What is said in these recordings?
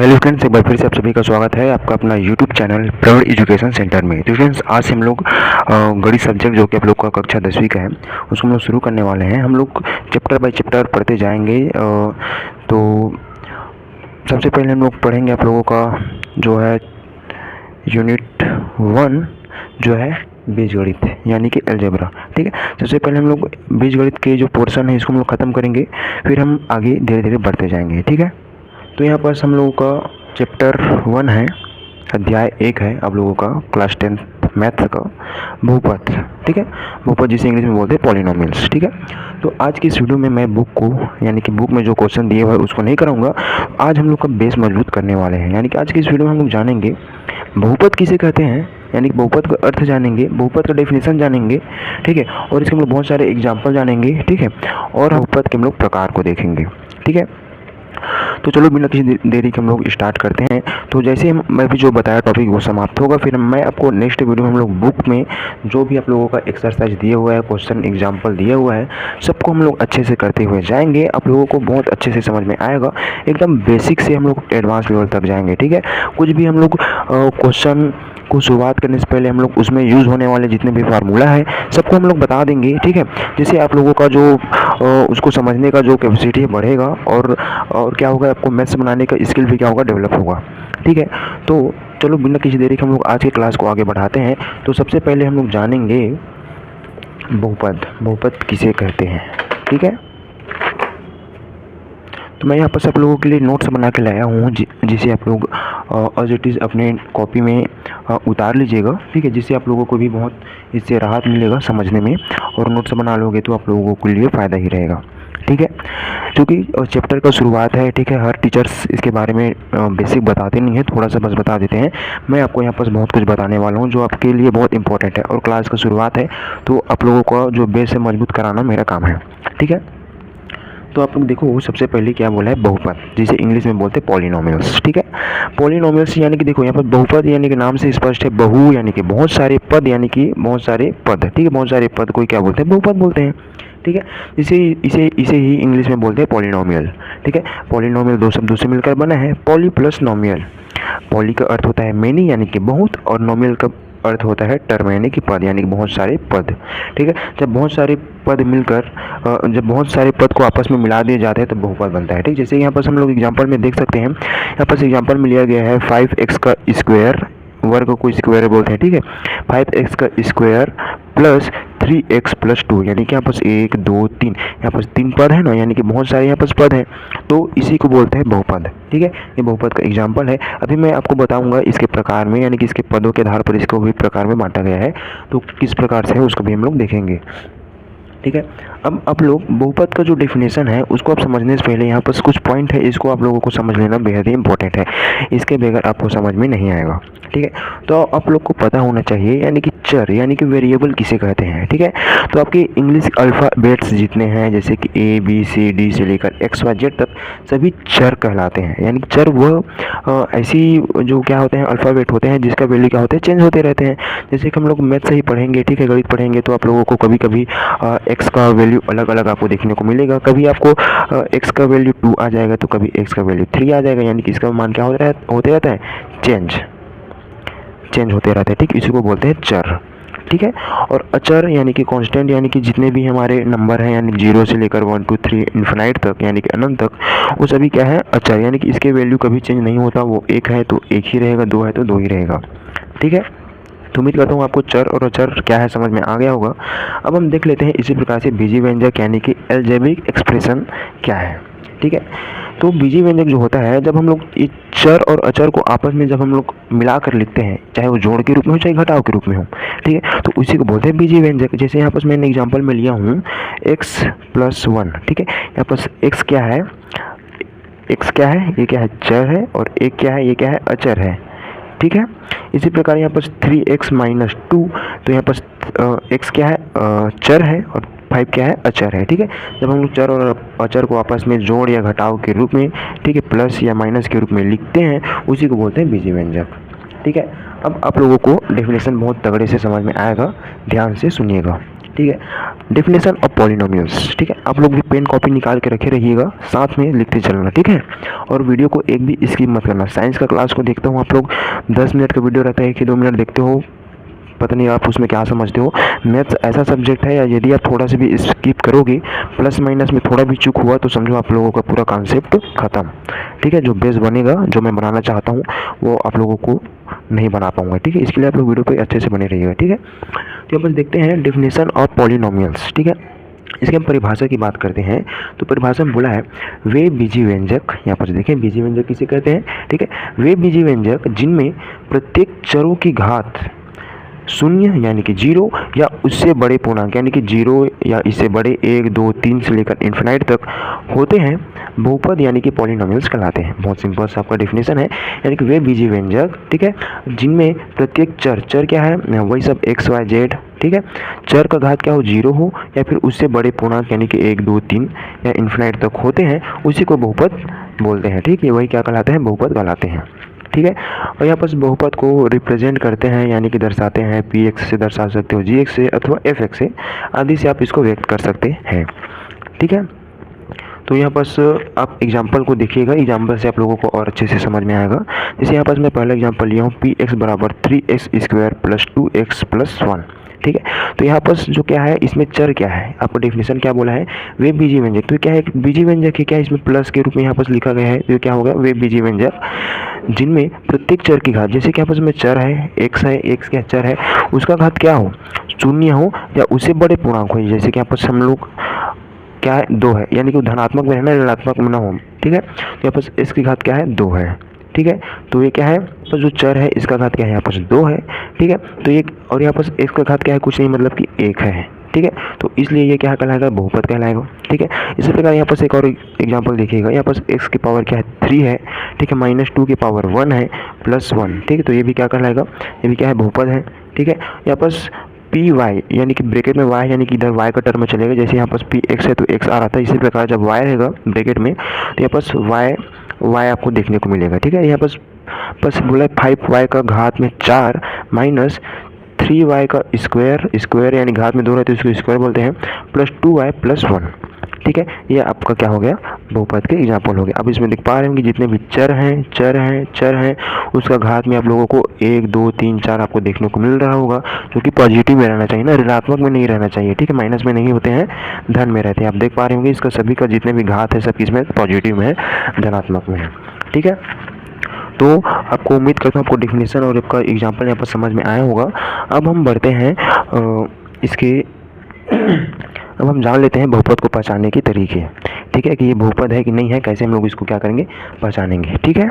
Hello friends, एक बार फिर से आप सभी का स्वागत है आपका अपना YouTube channel Praveen education centre में। तो फ्रेंड्स, आज हम लोग गणित सब्जेक्ट जो कि आप लोग का कक्षा 10वीं का है उसको हम लोग शुरू करने वाले हैं। हम लोग चैप्टर बाय चैप्टर पढ़ते जाएंगे। तो सबसे पहले हम लोग पढ़ेंगे आप लोगों का जो है यूनिट 1 जो है बीजगणित यानी कि अलजेब्रा। ठीक है, सबसे पहले हम लोग बीजगणित के जो पोर्शन है इसको हम लोग ख़त्म करेंगे, फिर हम आगे धीरे धीरे बढ़ते जाएंगे। ठीक है, तो यहाँ पर हम लोगों का चैप्टर 1 है, अध्याय 1 है आप लोगों का क्लास 10 मैथ्स का बहुपद। ठीक है, बहुपद जिसे इंग्लिश में बोलते हैं पॉलिनोमियल्स। ठीक है, तो आज की इस वीडियो में मैं बुक को यानी कि बुक में जो क्वेश्चन दिए हुए उसको नहीं कराऊंगा। आज हम लोग का बेस मजबूत करने वाले हैं। यानी कि आज की इस वीडियो में हम लोग जानेंगे बहुपद किसे कहते हैं, यानी कि बहुपद का अर्थ जानेंगे, बहुपद का डेफिनेशन जानेंगे। ठीक है, और इसके हम लोग बहुत सारे एग्जाम्पल जानेंगे। ठीक है, और बहुपद के हम लोग प्रकार को देखेंगे। ठीक है, तो चलो बिना किसी देरी के हम लोग स्टार्ट करते हैं। तो जैसे मैं भी जो बताया टॉपिक वो समाप्त होगा, फिर मैं आपको नेक्स्ट वीडियो में हम लोग बुक में जो भी आप लोगों का एक्सरसाइज दिया हुआ है, क्वेश्चन एग्जांपल दिया हुआ है, सबको हम लोग अच्छे से करते हुए जाएंगे। आप लोगों को बहुत अच्छे से समझ में आएगा, एकदम बेसिक से हम लोग एडवांस लेवल तक जाएंगे। ठीक है, कुछ भी हम लोग क्वेश्चन को शुरुआत करने से पहले हम लोग उसमें यूज़ होने वाले जितने भी फार्मूला है सबको हम लोग बता देंगे। ठीक है, जिससे आप लोगों का जो उसको समझने का जो कैपेसिटी है बढ़ेगा, और क्या होगा, आपको मैथ्स बनाने का स्किल भी क्या होगा, डेवलप होगा। ठीक है, तो चलो बिना किसी देरी के हम लोग आज की क्लास को आगे बढ़ाते हैं। तो सबसे पहले हम लोग जानेंगे बहुपद, बहुपद किसे कहते हैं। ठीक है, तो मैं यहाँ पर सब लोगों के लिए नोट्स बना के लाया हूँ, जिसे आप लोग एज इट इज़ अपने कॉपी में उतार लीजिएगा। ठीक है, जिससे आप लोगों को भी बहुत इससे राहत मिलेगा समझने में, और नोट्स बना लोगे तो आप लोगों के लिए फ़ायदा ही रहेगा। ठीक है, क्योंकि चैप्टर का शुरुआत है। ठीक है, हर टीचर्स इसके बारे में बेसिक बताते नहीं है, थोड़ा सा बस बता देते हैं। मैं आपको यहाँ पर बहुत कुछ बताने वाला हूँ जो आपके लिए बहुत इंपॉर्टेंट है, और क्लास का शुरुआत है तो आप लोगों का जो बेस है मजबूत कराना मेरा काम है। ठीक है, तो आप लोग देखो सबसे पहले क्या बोला है, बहुपद जिसे इंग्लिश में बोलते हैं पॉलिनोमियल्स। ठीक है, पॉलिनोमियल्स यानी कि देखो यहाँ पर बहुपद यानी कि नाम से स्पष्ट है, बहु यानी कि बहुत सारे पद, यानी कि बहुत सारे पद। ठीक है, बहुत सारे पद को क्या बोलते हैं, बहुपद बोलते हैं। ठीक है, इसे इसे इसे ही इंग्लिश में बोलते हैं पॉलिनोमियल। ठीक है, पॉलिनोमियल दो शब्दों से मिलकर बना है, पॉली प्लस नोमियल। पॉली का अर्थ होता है मेनी यानी कि बहुत, और नोमियल का अर्थ होता है टर्म यानी कि पद, यानी कि बहुत सारे पद। ठीक है, जब बहुत सारे पद मिलकर जब बहुत सारे पद को आपस में मिला दिए जाते हैं तो बहुपद बनता है। ठीक, जैसे यहाँ पर हम लोग एग्जांपल में देख सकते हैं, यहाँ पर एग्जांपल में लिया गया है 5x का स्क्वायर, वर्ग को स्क्वायर बोलते हैं। ठीक है, 5x का स्क्वायर प्लस 3x प्लस 2, यानी कि यहाँ पर 1 2 3, यहाँ पर 3 पद है ना, यानी कि बहुत सारे यहाँ पर पद हैं, तो इसी को बोलते हैं बहुपद। ठीक है, ये बहुपद का एग्जाम्पल है। अभी मैं आपको बताऊंगा इसके प्रकार में, यानी कि इसके पदों के आधार पर इसको भी प्रकार में बांटा गया है, तो किस प्रकार से है उसको भी हम लोग देखेंगे। ठीक है, अब आप लोग बहुपद का जो डेफिनेशन है उसको आप समझने से पहले यहाँ पर कुछ पॉइंट है, इसको आप लोगों को समझ लेना बेहद ही इंपॉर्टेंट है, इसके बगैर आपको समझ में नहीं आएगा। ठीक है, तो आप लोग को पता होना चाहिए, यानी कि चर यानी कि वेरिएबल किसे कहते हैं। ठीक है, तो आपके इंग्लिश अल्फ़ाबेट्स जितने हैं, जैसे कि ABCD से लेकर XYZ तक सभी चर कहलाते हैं। यानी कि चर वह ऐसी जो क्या होते हैं, अल्फ़ाबेट होते हैं जिसका वैल्यू क्या होते हैं, चेंज होते रहते हैं। जैसे कि हम लोग मैथ से ही पढ़ेंगे, ठीक है, गणित पढ़ेंगे, तो आप लोगों को कभी कभी x का वैल्यू अलग अलग आपको देखने को मिलेगा। कभी आपको x का वैल्यू 2 आ जाएगा, तो कभी x का वैल्यू 3 आ जाएगा, यानी कि इसका मान क्या होते रहता है, चेंज होते रहते हैं। ठीक, इसी को बोलते हैं चर। ठीक है, और अचर यानी कि कांस्टेंट, यानी कि जितने भी हमारे नंबर हैं, यानी 0 से लेकर 1 2 3 इन्फिनाइट तक, यानी कि अनंत तक, वो सभी क्या है, अचर, यानी कि इसके वैल्यू कभी चेंज नहीं होता। वो 1 है तो 1 ही रहेगा, 2 है तो 2 ही रहेगा। ठीक है, तो उम्मीद करता हूँ आपको चर और अचर क्या है समझ में आ गया होगा। अब हम देख लेते हैं इसी प्रकार से बीजीय व्यंजक यानी कि अलजेब्रिक एक्सप्रेशन क्या है। ठीक है, तो बीजीय व्यंजक जो होता है, जब हम लोग ये चर और अचर को आपस में जब हम लोग मिला कर लिखते हैं, चाहे वो जोड़ के रूप में हो चाहे घटाव के रूप में हो, ठीक है, तो उसी को बोलते हैं बीजीय व्यंजक। जैसे यहाँ पर मैंने एग्जांपल में लिया हूँ x + 1। ठीक है, यहाँ पर x क्या है, ये क्या है, चर है, और एक क्या है, ये क्या है, अचर है। ठीक है, इसी प्रकार यहाँ पर 3x - 2, तो यहाँ पर x क्या है, चर है, और 5 क्या है, अचर है। ठीक है, जब हम लोग चर और अचर को आपस में जोड़ या घटाव के रूप में, ठीक है, प्लस या माइनस के रूप में लिखते हैं, उसी को बोलते हैं बीजीय व्यंजक। ठीक है, अब आप लोगों को डेफिनेशन बहुत तगड़े से समझ में आएगा, ध्यान से सुनिएगा। ठीक है। डेफिनेशन ऑफ पॉलिनोमियल्स, ठीक है। आप लोग भी पेन कॉपी निकाल के रखे रहिएगा, साथ में लिखते चलना, ठीक है। और वीडियो को एक भी स्किप मत करना। साइंस का क्लास को देखता हूँ आप लोग 10 मिनट का वीडियो रहता है, 1 ही 2 मिनट देखते हो, पता नहीं आप उसमें क्या समझते हो। मैथ्स ऐसा सब्जेक्ट है, या यदि आप थोड़ा सा भी स्किप करोगे, प्लस माइनस में थोड़ा भी चूक हुआ, तो समझो आप लोगों का पूरा कॉन्सेप्ट खत्म, ठीक है। जो बेस बनेगा, जो मैं बनाना चाहता हूँ, वो आप लोगों को नहीं बना पाऊंगा, ठीक है। इसके लिए आप लोग वीडियो पे अच्छे से बने रहिएगा, ठीक है। तो यहाँ पर देखते हैं डेफिनेशन ऑफ पॉलिनोमियल्स, ठीक है। इसके हम परिभाषा की बात करते हैं। तो परिभाषा में बोला है, वे बीजी व्यंजक, यहाँ पर देखें बीजी व्यंजक किसे कहते हैं, ठीक है। वे बीजी व्यंजक जिनमें प्रत्येक चरों की घात शून्य यानी कि 0 या उससे बड़े पूर्णांक यानी कि 0 या इससे बड़े 1 2 3 से लेकर इन्फिनाइट तक होते हैं, बहुपद यानी कि पॉलिनोमियल्स कहलाते हैं। बहुत सिंपल सा आपका डेफिनेशन है, यानी कि वे बीजी व्यंजक, ठीक है, जिनमें प्रत्येक चर क्या है, वही सब x y z, ठीक है। चर का घात क्या हो, 0 हो या फिर उससे बड़े पूर्णांक यानी कि 1 2 3 या इन्फिनाइट तक होते हैं, उसी को बहुपद बोलते हैं, ठीक है। वही क्या कहलाते हैं, बहुपद कहलाते हैं, ठीक है। और यहाँ पर बहुपद को रिप्रेजेंट करते हैं यानी कि दर्शाते हैं, px से दर्शा सकते हो, gx से अथवा fx से आदि से आप इसको व्यक्त कर सकते हैं, ठीक है। तो यहाँ पर आप एग्जाम्पल को देखिएगा, एग्जाम्पल से आप लोगों को और अच्छे से समझ में आएगा। जैसे यहाँ पर मैं पहला एग्जाम्पल लिया हूँ, px बराबर 3x² + 2x + 1, ठीक है। तो यहाँ पर जो क्या है, इसमें चर क्या है, आपको डेफिनेशन क्या बोला है, वे बीजी व्यंजक। तो क्या है, बीजी व्यंजक है, क्या इसमें प्लस के रूप में यहाँ पर लिखा गया है, तो क्या होगा, वे बीजी व्यंजक जिनमें प्रत्येक चर की घात, जैसे कि यहाँ पर में चर है, x है, x क्या चर है, उसका घात क्या हो, शून्य हो या उससे बड़े पूर्णांक हो। जैसे कि यहाँ पर हम लोग क्या है, 2 है, यानी कि धनात्मक में रहना, ऋणात्मक में ना हो, ठीक है। तो यहाँ पर इसकी घात क्या है, 2 है, ठीक है। तो ये क्या है, तो जो चर है इसका घात क्या है, यहाँ पर 2 है, ठीक है। तो ये और यहाँ पर x का घात क्या है, कुछ नहीं मतलब कि 1 है, ठीक है। तो इसलिए ये क्या कहलाएगा, बहुपद कहलाएगा, ठीक है। इसी प्रकार यहाँ पर एक और एग्जांपल देखिएगा, यहाँ पर x की पावर क्या है, 3 है, ठीक है, -2 की पावर 1 है, +1, ठीक है। तो ये भी क्या कहलाएगा, ये भी क्या है, बहुपद है, ठीक है। यहाँ पर पी वाई यानी कि ब्रैकेट में y यानी कि इधर y का टर्म में चलेगा, जैसे यहाँ पर पी एक्स है तो x आ रहा था, इसी प्रकार जब y रहेगा ब्रैकेट में तो यहाँ पर y आपको देखने को मिलेगा, ठीक है। यहाँ पर बोला 5y का घात में 4 माइनस 3y का स्क्वायर यानी घात में 2 रहते हैं, इसको स्क्वायर बोलते हैं, +2y + 1, ठीक है। ये आपका क्या हो गया, बहुपद के एग्जाम्पल हो गया। अब इसमें देख पा रहे हैं कि जितने भी चर हैं उसका घात में आप लोगों को 1 2 3 4 आपको देखने को मिल रहा होगा, जो कि पॉजिटिव में रहना चाहिए ना, ऋणात्मक में नहीं रहना चाहिए, ठीक है। माइनस में नहीं होते हैं, धन में रहते हैं। आप देख पा रहे होंगे इसका सभी का जितने भी घात है सब किसमें, पॉजिटिव में है, धनात्मक में है, ठीक है। तो आपको उम्मीद करता हूँ आपको डेफिनेशन और आपका एग्जाम्पल यहाँ पर समझ में आया होगा। अब हम बढ़ते हैं इसके अब हम जान लेते हैं बहुपद को पहचानने के तरीके, ठीक है, कि ये बहुपद है कि नहीं है, कैसे हम लोग इसको क्या करेंगे, पहचानेंगे, ठीक है।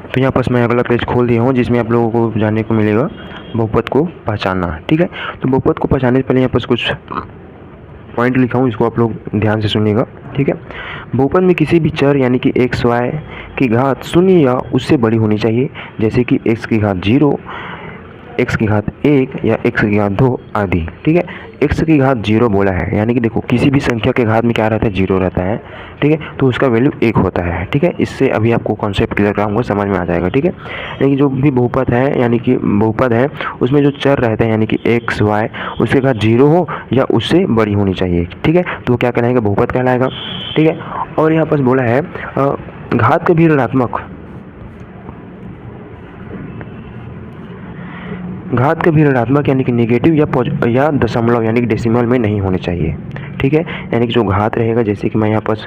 तो यहाँ पर मैं अगला पेज खोल दिया हूँ जिसमें आप लोगों को जानने को मिलेगा बहुपद को पहचानना, ठीक है। तो बहुपद को पहचानने से पहले यहाँ पर कुछ पॉइंट लिखा हूँ, इसको आप लोग ध्यान से सुनिएगा, ठीक है। बहुपद में किसी भी चर यानी कि x y की घात 0 या उससे बड़ी होनी चाहिए, जैसे कि x की घात 0, x की घात 1 या x की घात 2 आदि, ठीक है। x की घात 0 बोला है, यानी कि देखो किसी भी संख्या के घात में क्या रहता है, 0 रहता है, ठीक है। तो उसका वैल्यू 1 होता है, ठीक है। इससे अभी आपको कॉन्सेप्ट क्लियर कराऊंगा, समझ में आ जाएगा, ठीक है। यानी कि जो भी बहुपद है यानी कि बहुपद है उसमें जो चर रहते हैं यानी कि x y उसके घात 0 हो या उससे बड़ी होनी चाहिए, ठीक है। तो क्या कहलाएगा, बहुपद कहलाएगा, ठीक है। और यहाँ पर बोला है घात कभी ऋणात्मक, घात कभी ऋणात्मक यानी कि नेगेटिव या दशमलव यानी कि डेसिमल में नहीं होने चाहिए, ठीक है। यानी कि जो घात रहेगा, जैसे कि मैं यहाँ पर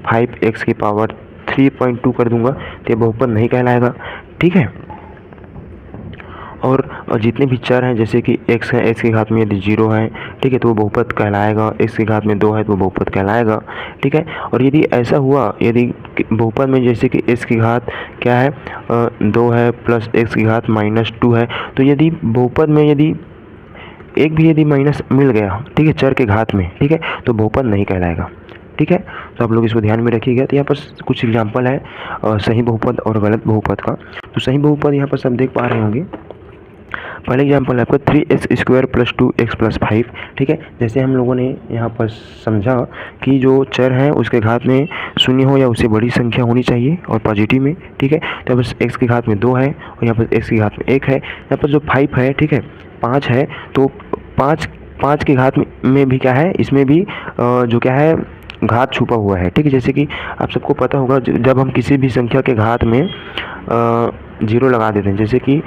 5x की पावर 3.2 कर दूंगा तो ये बहुपद नहीं कहलाएगा, ठीक है। और जितने भी चर हैं जैसे कि x है, x की घात में यदि 0 है, ठीक है, तो वो बहुपद कहलाएगा, x की घात में 2 है तो वो बहुपद कहलाएगा, ठीक है। और यदि ऐसा हुआ, यदि बहुपद में जैसे कि x की घात क्या है 2 है प्लस x की घात -2 है, तो यदि बहुपद में यदि एक भी यदि माइनस मिल गया, ठीक है, चर के घात में, ठीक है, तो बहुपद नहीं कहलाएगा, ठीक है। तो आप लोग इसको ध्यान में रखिएगा। तो यहाँ पर कुछ एग्जाम्पल है सही बहुपद और गलत बहुपद का। तो सही बहुपद यहाँ पर सब देख पा रहे होंगे। पहले एग्जाम्पल है आपका 3x² + 2x + 5, ठीक है। जैसे हम लोगों ने यहाँ पर समझा कि जो चर है उसके घात में 0 हो या उससे बड़ी संख्या होनी चाहिए और पॉजिटिव में, ठीक है। तो यहाँ पर x की घात में 2 है और यहाँ पर x की घात में 1 है। यहाँ पर जो 5 है, ठीक है, 5 है, तो पाँच पाँच की घात में भी क्या है, इसमें भी जो क्या है घात छुपा हुआ है, ठीक है। जैसे कि आप सबको पता होगा जब हम किसी भी संख्या के घात में जीरो लगा देते हैं, जैसे कि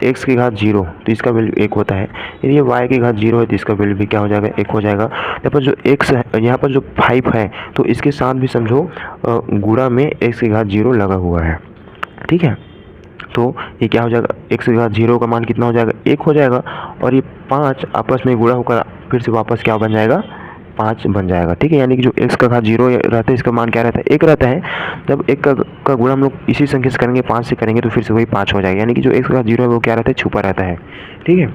x की घात 0 तो इसका वैल्यू 1 होता है। यदि ये y की घात 0 है तो इसका वैल्यू भी क्या हो जाएगा, 1 हो जाएगा। यहाँ पर जो x है, यहाँ पर जो 5 है तो इसके साथ भी समझो गुणा में x की घात 0 लगा हुआ है, ठीक है। तो ये क्या हो जाएगा, x की घात 0 का मान कितना हो जाएगा, 1 हो जाएगा। और ये 5 आपस में गुणा होकर फिर से वापस क्या बन जाएगा, 5 बन जाएगा, ठीक है। यानी कि जो x का घात 0 रहता है इसका मान क्या रहता है, 1 रहता है। जब 1 का गुणा हम लोग इसी संख्या से करेंगे, 5 से करेंगे तो फिर से वही 5 हो जाएगा। यानी कि जो x का घात 0 है वो क्या रहता है, छुपा रहता है, ठीक है।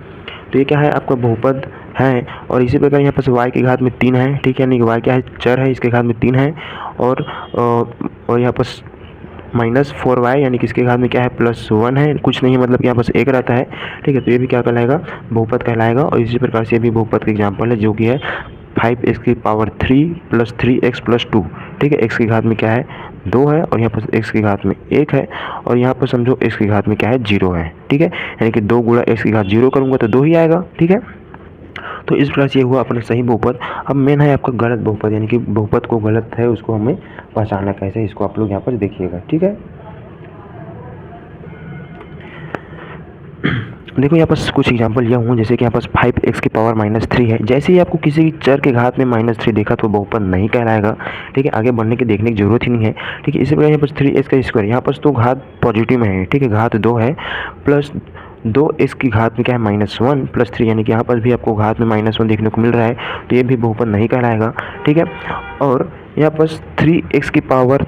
तो ये क्या है, आपका बहुपद है। और इसी प्रकार यहाँ पर y की घात में 3 है, ठीक है। यानी कि y क्या है, चर है, इसके घात में 3 है। और यहाँ पर -4y यानी कि इसके घात में क्या है, +1 है, कुछ नहीं है, मतलब कि यहाँ पर 1 रहता है, ठीक है। तो ये भी क्या कहलाएगा, बहुपद कहलाएगा। और इसी प्रकार से ये भी बहुपद का एग्जाम्पल है, जो कि है 5x की पावर 3 + 3x + 2, ठीक है। x की घात में क्या है, 2 है, और यहाँ पर x की घात में 1 है, और यहाँ पर समझो x की घात में क्या है, 0 है, ठीक है। यानी कि 2 गुणा x की घात 0 करूँगा तो 2 ही आएगा, ठीक है। तो इस प्रकार से ये हुआ अपना सही बहुपद। अब मेन है आपका गलत बहुपद, यानी कि बहुपद को गलत है उसको हमें पहचानना कैसे, इसको आप लोग यहाँ पर देखिएगा, ठीक है। देखो यहाँ पर कुछ एग्जांपल लिया हूँ, जैसे कि यहाँ पर 5x की पावर -3 है। जैसे ही आपको किसी चर के घात में -3 देखा तो बहुपद नहीं कहलाएगा, ठीक है। आगे बढ़ने की देखने की जरूरत ही नहीं है, ठीक है। इसी प्रकार यहाँ पर 3x का स्क्वायर, यहाँ पर तो घात पॉजिटिव में है, ठीक है, घात 2 है, प्लस 2x की घात में क्या है, -1 + 3, यानी कि यहाँ पर भी आपको घात में -1 देखने को मिल रहा है, तो ये भी बहुपद नहीं कहलाएगा, ठीक है। और यहाँ पर 3x की पावर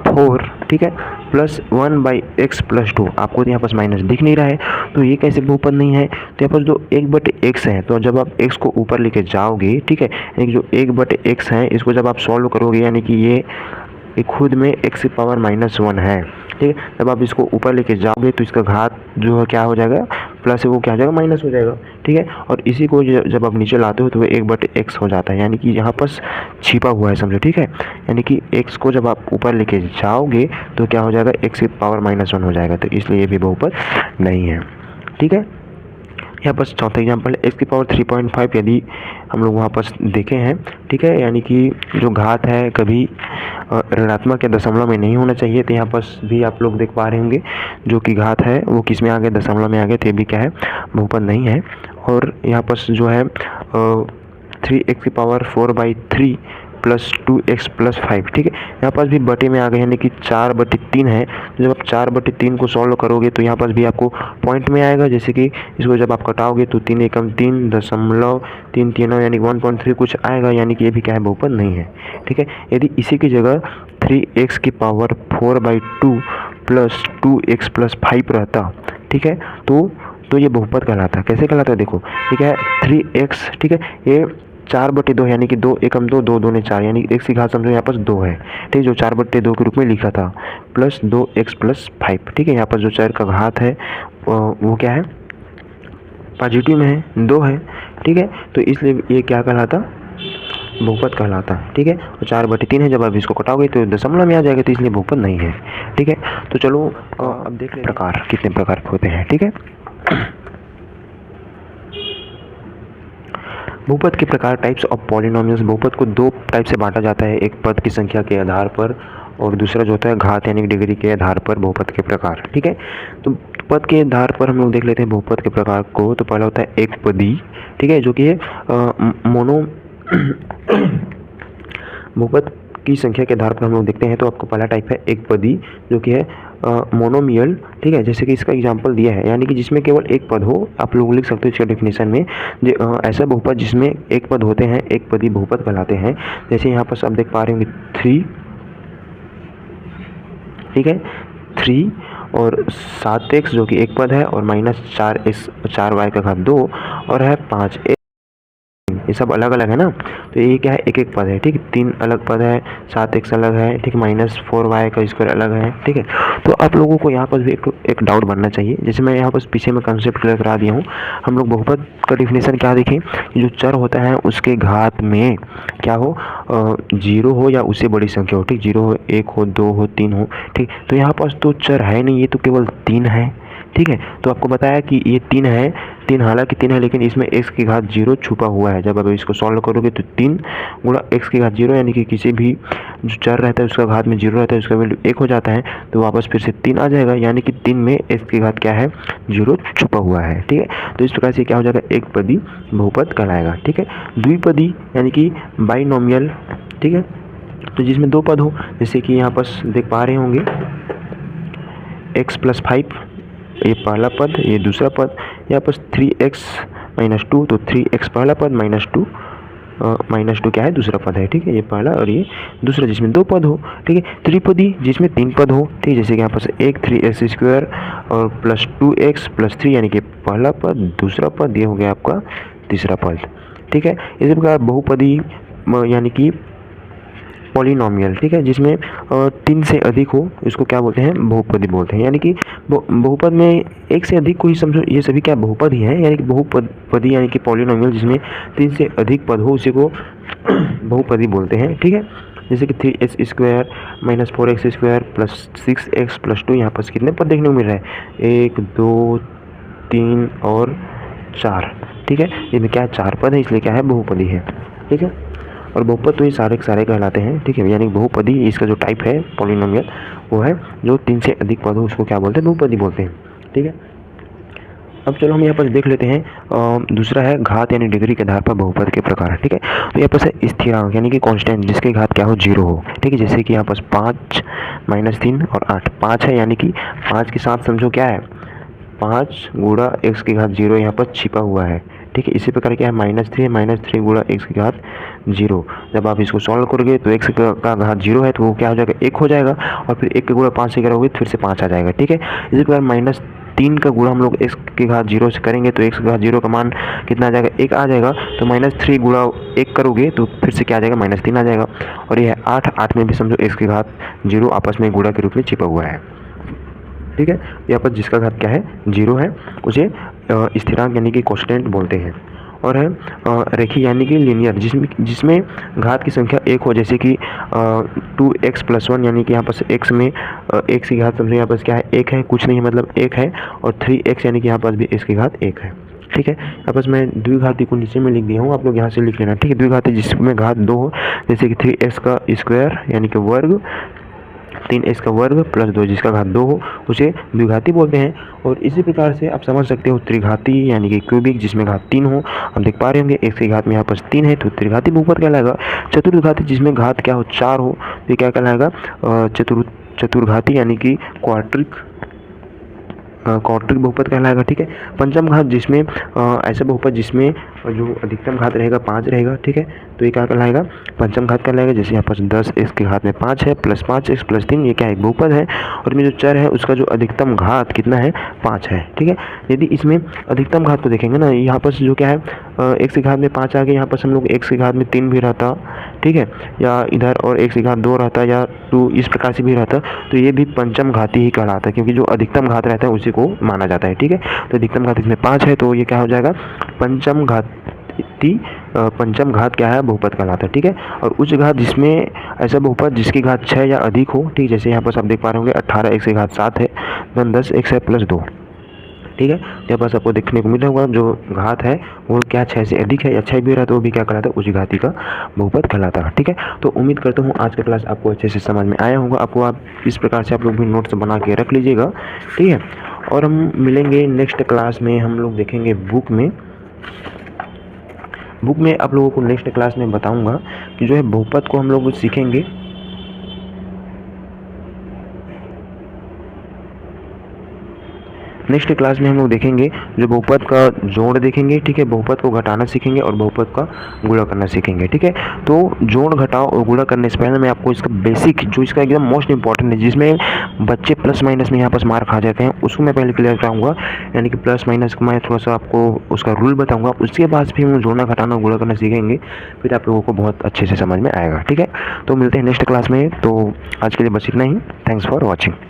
4, ठीक है, +1/x + 2, आपको यहाँ पास माइनस दिख नहीं रहा है, तो ये कैसे बहुपद नहीं है। तो यहाँ पर जो 1/x है, तो जब आप x को ऊपर लेके जाओगे, ठीक है, यानी कि जो 1/x है इसको जब आप सॉल्व करोगे, यानी कि ये खुद में x की पावर -1 है, ठीक है। जब आप इसको ऊपर लेके जाओगे तो इसका घात जो है क्या हो जाएगा, प्लस है वो क्या हो जाएगा, माइनस हो जाएगा, ठीक है। और इसी को जब आप नीचे लाते हो तो वो 1/x हो जाता है, यानी कि यहाँ पर छिपा हुआ है, समझो, ठीक है। यानी कि x को जब आप ऊपर लेके जाओगे तो क्या हो जाएगा, x की पावर -1 हो जाएगा, तो इसलिए ये भी बहुपद नहीं है, ठीक है। यहाँ पर चौथा एग्जाम्पल है x की पावर 3.5, यदि हम लोग वहाँ पर देखे हैं, ठीक है, यानी कि जो घात है कभी ऋणात्मक या दशमलव में नहीं होना चाहिए, तो यहाँ पर भी आप लोग देख पा रहे होंगे जो कि घात है वो किस में आ गया, दशमलव में आ गया, तो ये भी क्या है, बहुपद नहीं है। और यहाँ पर जो है 3x की पावर 4/3 + 2x + 5, ठीक है, यहाँ पर भी बटे में आ गए, यानी कि 4/3 है। जब आप 4/3 को सॉल्व करोगे तो यहाँ पर भी आपको पॉइंट में आएगा, जैसे कि इसको जब आप कटाओगे तो 3 एकम 3.3 यानी 1.3 कुछ आएगा, यानी कि ये भी क्या है, बहुपद नहीं है, ठीक है। यदि इसी की जगह 3x की पावर 4/2 + 2x + 5 रहता, ठीक है, तो ये बहुपद कहलाता है। कैसे कहलाता है, देखो ये क्या है, 3x, ठीक है, ये 4/2 यानी कि 2 एकम 2, 2 दूने 4, यानी x की घात समझो यहाँ पर 2 है, ठीक है, जो 4/2 के रूप में लिखा था, प्लस 2x + 5, ठीक है। यहाँ पर जो चर का घात है वो क्या है, पॉजिटिव में है, 2 है, ठीक है। तो इसलिए ये क्या कहलाता, बहुपद कहलाता है, ठीक है। और 4/3 है, जब आप इसको कटाओगे तो दशमलव में आ जाएगा, तो इसलिए बहुपद नहीं है, ठीक है। तो चलो अब देख लेते हैं प्रकार, कितने प्रकार के होते हैं, ठीक है। बहुपद के प्रकार, टाइप्स ऑफ पॉलिनोमियल्स। बहुपद को 2 टाइप से बांटा जाता है, एक पद की संख्या के आधार पर और दूसरा जो होता है घात यानी डिग्री के आधार पर बहुपद के प्रकार, ठीक है। तो पद के आधार पर हम लोग देख लेते हैं बहुपद के प्रकार को। तो पहला होता है एक पदी, ठीक है, जो कि मोनो बहुपद की संख्या के आधार पर हम लोग देखते हैं। तो आपको पहला टाइप है एक पदी, जो कि है मोनोमियल, ठीक है, जैसे कि इसका एग्जांपल दिया है, यानी कि जिसमें केवल एक पद हो। आप लोग लिख सकते हो इसका डेफिनेशन में, ऐसा बहुपद जिसमें एक पद होते हैं एक पदी बहुपद कहलाते हैं। जैसे यहाँ पर आप देख पा रहे होंगे 3, ठीक है, 3 और 7x जो कि एक पद है, और -4y का घात 2 और है 5, ये सब अलग अलग है ना। तो ये क्या है, एक एक पद है, ठीक है, 3 अलग पद है, 7x अलग है, ठीक, -4y का स्क्वायर अलग है, ठीक है। तो आप लोगों को यहाँ पर भी एक डाउट बनना चाहिए, जैसे मैं यहाँ पर पीछे में कंसेप्ट क्लियर करा दिया हूँ। हम लोग बहुपद का डिफिनेशन क्या देखें, जो चर होता है उसके घात में क्या हो, 0 हो या उससे बड़ी संख्या हो, ठीक, 0 हो, 1 हो, 2 हो, 3 हो, ठीक। तो यहाँ पास तो चर है नहीं, ये तो केवल 3 है, ठीक है। तो आपको बताया कि ये 3 है, 3 हालांकि 3 है लेकिन इसमें x की घात 0 छुपा हुआ है। जब आप इसको सॉल्व करोगे तो 3 गुणा x की घात 0 यानी कि किसी भी जो चर रहता है उसका घात में 0 रहता है, उसका वैल्यू 1 हो जाता है, तो वापस फिर से 3 आ जाएगा, यानी कि 3 में x की घात क्या है, 0 छुपा हुआ है। ठीक है। तो इस प्रकार से क्या हो जाएगा, एक पदी बहुपद कहलाएगा। ठीक है। द्विपदी यानी कि बाइनोमियल। ठीक है। तो जिसमें 2 पद हो, जैसे कि यहाँ पर देख पा रहे होंगे x + 5 ये पहला पद, ये दूसरा पद, यहाँ पर 3x - 2, तो 3x पहला पद -2 क्या है, दूसरा पद है। ठीक है। ये पहला और ये दूसरा, जिसमें 2 पद हो। ठीक है। त्रिपदी जिसमें 3 पद हो। ठीक है। जैसे कि यहाँ पर 1 3x² और +2x + 3 यानी कि पहला पद, दूसरा पद, ये हो गया आपका तीसरा पद। ठीक है। इसी प्रकार बहुपदी यानी कि पॉलिनोमियल। ठीक है। जिसमें 3 से अधिक हो, इसको क्या बोलते हैं, बहुपदी बोलते हैं। यानी कि बहुपद में एक से अधिक को ही समझो, ये सभी क्या बहुपद ही हैं। यानी कि बहुपदी यानी कि पॉलिनोमियल जिसमें 3 से अधिक पद हो, उसी को बहुपदी बोलते हैं। ठीक है। जैसे कि 3x² - 4x² + 6x + 2, यहाँ पर कितने पद देखने को मिल रहा है, 1 2 3 और 4। ठीक है। इसमें क्या है, 4 पद है, इसलिए क्या है, बहुपदी है। ठीक है। और बहुपद तो ये सारे के सारे कहलाते हैं। ठीक है। यानी बहुपदी इसका जो टाइप है पॉलिनोमियल, वो है जो 3 से अधिक पद हो, उसको क्या बोलते हैं, बहुपदी बोलते हैं। ठीक है। अब चलो हम यहाँ पर देख लेते हैं दूसरा है घात यानी डिग्री के आधार पर बहुपद के प्रकार। ठीक है। तो यहाँ पर स्थिरांक यानी कि कांस्टेंट जिसके घात क्या हो, 0 हो। ठीक है। जैसे कि यहाँ पर 5 - 3 और 8, 5 है, यानी कि 5 के साथ समझो क्या है, 5 गुणा x की घात 0 यहाँ पर छिपा हुआ है। ठीक है। इसी प्रकार क्या है, -3 गुणा x की घात 0। जब आप इसको सॉल्व करोगे तो x का घात 0 है, तो वो क्या हो जाएगा, 1 हो जाएगा, और फिर 1 का गुणा 5 से करोगे फिर से 5 आ जाएगा। ठीक है। इसी प्रकार -3 का गुणा हम लोग x की घात 0 से करेंगे तो x की घात 0 का मान कितना आ जाएगा, 1 आ जाएगा। तो -3 गुणा 1 करोगे तो फिर से क्या आ जाएगा, -3 आ जाएगा। और ये है 8 में भी समझो x की घात 0 आपस में गुणा के रूप में छिपा हुआ है। ठीक है। यहाँ पर जिसका घात क्या है, 0 है, उसे स्थिरांक यानी कि कांस्टेंट बोलते हैं। और है रेखीय यानी कि लीनियर, जिसमें घात की संख्या 1 हो, जैसे कि 2x + 1 यानी कि यहाँ पर x में x की घात समझो यहाँ पर क्या है, 1 है, कुछ नहीं मतलब 1 है, और 3x यानी कि यहाँ पर भी x की घात 1 है। ठीक है। यहाँ पर मैं द्विघाती को नीचे में लिख दिया हूँ, आप लोग यहाँ से लिख लेना। ठीक है। द्विघाती जिसमें घात 2 हो, जैसे कि 3x का स्क्वायर यानी कि वर्ग, 3x का वर्ग + 2 जिसका घात 2 हो, उसे द्विघाती बोलते हैं। और इसी प्रकार से आप समझ सकते हो त्रिघाती यानी कि क्यूबिक जिसमें घात 3 हो, हम देख पा रहे होंगे x की घात में यहाँ पर 3 है, तो त्रिघाती बहुपद कहलाएगा। चतुर्घाती जिसमें घात क्या हो, 4 हो, तो क्या कहलाएगा, चतुर्घाती यानी कि क्वाड्रिक बहुपद कहलाएगा। ठीक है। पंचम घात जिसमें ऐसा बहुपद जिसमें जो अधिकतम घात रहेगा 5 रहेगा। ठीक है। तो ये क्या कहलाएगा, पंचम घात कहलाएगा। जैसे यहाँ पर 10x के घात में 5 है, +5x + 3, ये क्या है, एक बहुपद है, और इसमें जो चर है उसका जो अधिकतम घात कितना है, 5 है। ठीक है। यदि इसमें अधिकतम घात को देखेंगे ना, यहाँ पर जो क्या है, x की घात में 5 आ गया, यहाँ पर हम लोग x की घात में 3 भी रहता, ठीक है, या इधर और x की घात 2 रहता, या 2 इस प्रकार से भी रहता, तो ये भी पंचम घाती ही कहलाता है, क्योंकि जो अधिकतम घात रहता है उसी को माना जाता है। ठीक है। तो अधिकतम घात इसमें 5 है, तो ये क्या हो जाएगा, पंचम घात क्या है, बहुपद कहलाता है। ठीक है। और उच्च घात जिसमें ऐसा बहुपद जिसकी घात 6 या अधिक हो। ठीक। जैसे यहाँ पर आप देख पा रहे होंगे 18x की घात 7 है, 10x है + 2। ठीक है। यहाँ पास आपको देखने को मिला होगा जो घात है वो क्या 6 से अधिक है या 6 भी रहा, तो वो भी क्या कहलाता है, उच्च घाती का बहुपद कहलाता है। ठीक है। तो उम्मीद करता हूँ आज का क्लास आपको अच्छे से समझ में आया होगा। आपको आप इस प्रकार से आप लोग भी नोट्स बना के रख लीजिएगा। ठीक है। और हम मिलेंगे नेक्स्ट क्लास में, हम लोग देखेंगे बुक में आप लोगों को नेक्स्ट क्लास में बताऊंगा कि जो है बहुपद को हम लोग सीखेंगे। नेक्स्ट क्लास में हम लोग देखेंगे जो बहुपद का जोड़ देखेंगे। ठीक है। बहुपद को घटाना सीखेंगे और बहुपद का गुणा करना सीखेंगे। ठीक है। तो जोड़ घटाओ और गुणा करने से पहले मैं आपको इसका बेसिक जो इसका एकदम मोस्ट इंपॉर्टेंट है, जिसमें बच्चे प्लस माइनस में यहाँ पर मार खा जाते हैं, उसको मैं पहले क्लियर कराऊंगा। यानी कि प्लस माइनस का मैं थोड़ा सा आपको उसका रूल बताऊंगा, उसके बाद फिर हम जोड़ना घटाना गुणा करना सीखेंगे, फिर आप लोगों को बहुत अच्छे से समझ में आएगा। ठीक है। तो मिलते हैं नेक्स्ट क्लास में। तो आज के लिए बस इतना ही। Thanks for watching.